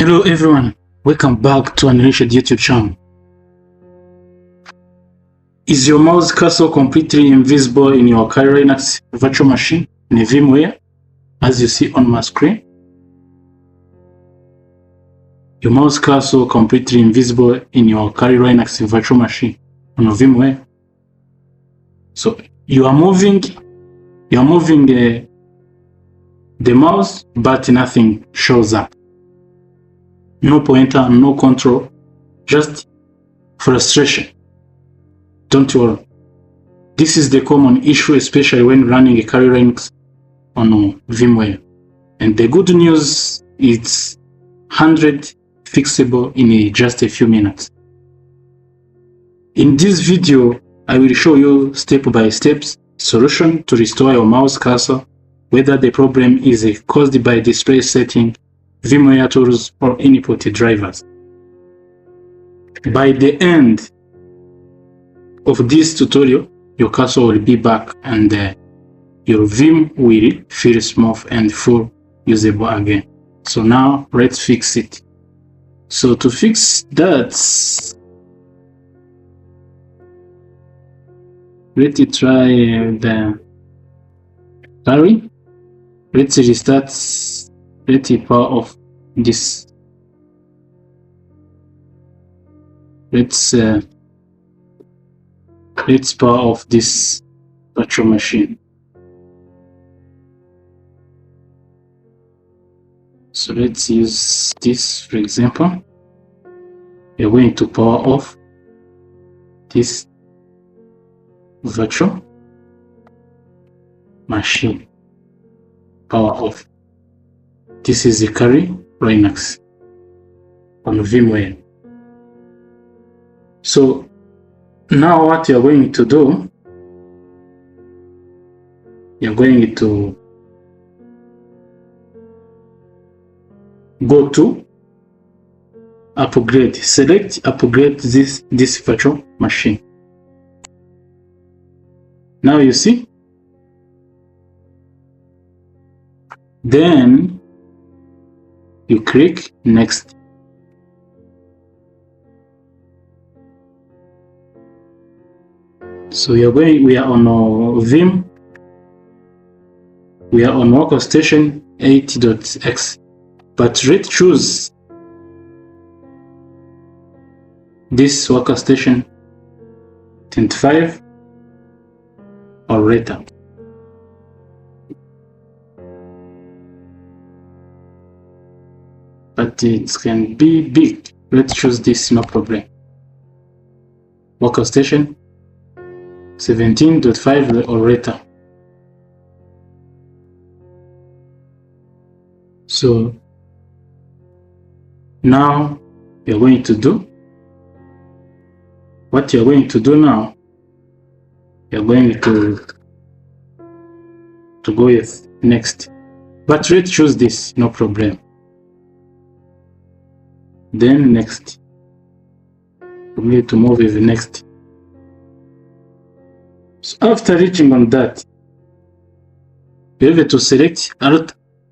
Hello everyone, welcome back to Unleashed YouTube channel. Is your mouse cursor completely invisible in your Kali Linux virtual machine in VMware, as you see on my screen? Your mouse cursor completely invisible in your Kali Linux virtual machine on VMware. So you are moving the mouse, but nothing shows up. No pointer, no control, just frustration. Don't worry. This is the common issue, especially when running a Kali Linux on VMware. And the good news is 100 fixable in just a few minutes. In this video, I will show you step-by-step solution to restore your mouse cursor, whether the problem is caused by display setting, VMware Tools, or input drivers. By the end of this tutorial, your cursor will be back and your Vim will feel smooth and full usable again. So now let's fix it. So to fix that, let's try the Kali. Let's restart. Let's power off this. Let's power off this virtual machine. So let's use this, for example. We're going to power off this virtual machine. Power off. This is the Kali Linux on VMware. So now what you're going to do, you're going to go to upgrade, select upgrade this virtual machine. Now you see, then you click next. So we are on Vim. We are on Workstation 8.x, but let's choose this Workstation 25 or later. But it can be big. Let's choose this, no problem. Workstation 17.5 or later. So now you're going to do what you're going to do now. You're going to go with next, but let's choose this, no problem. Then next, we need to move with next. So after reaching on that, you have to select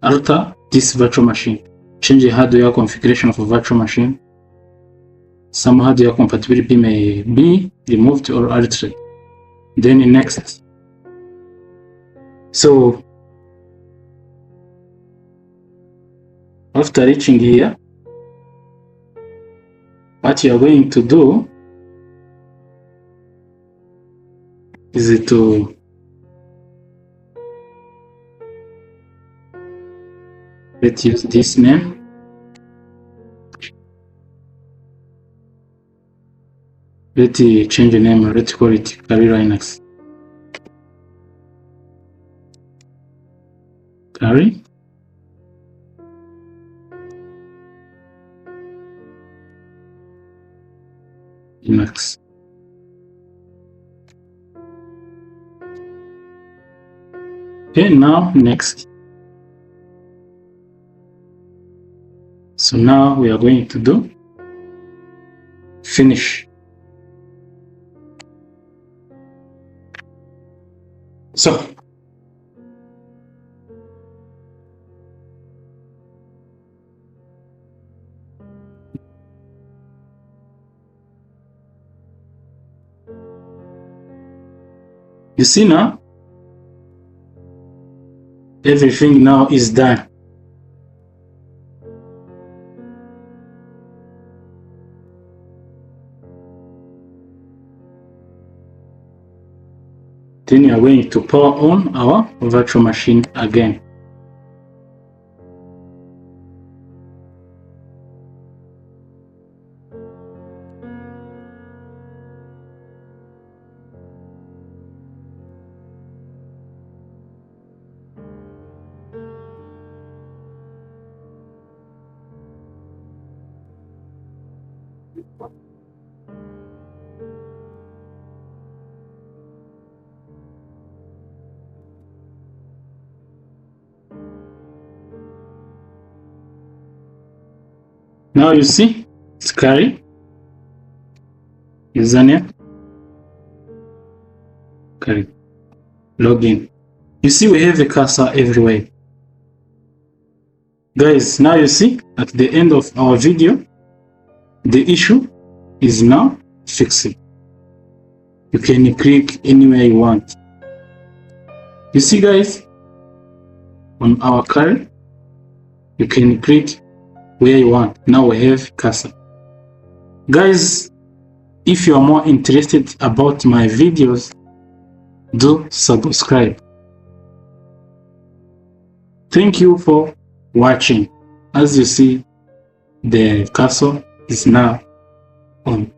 alter this virtual machine. Change the hardware configuration of a virtual machine. Some hardware compatibility may be removed or altered. Then next. So after reaching here, what you are going to do is to let's use this name. Let's change the name. Let's call it Kali Linux. Kali Linux. Okay, now next. So now we are going to do finish. So You see now, everything now is done. Then you are going to power on our virtual machine again. Now you see, it's carry username, carry login. You see we have a cursor everywhere. Guys, now you see at the end of our video, the issue is now fixed. You can click anywhere you want. You see guys, on our carry, you can click where you want. Now we have cursor. Guys, if you are more interested about my videos, do subscribe. Thank you for watching. As you see, the cursor is now on.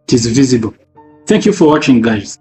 It is visible. Thank you for watching, guys.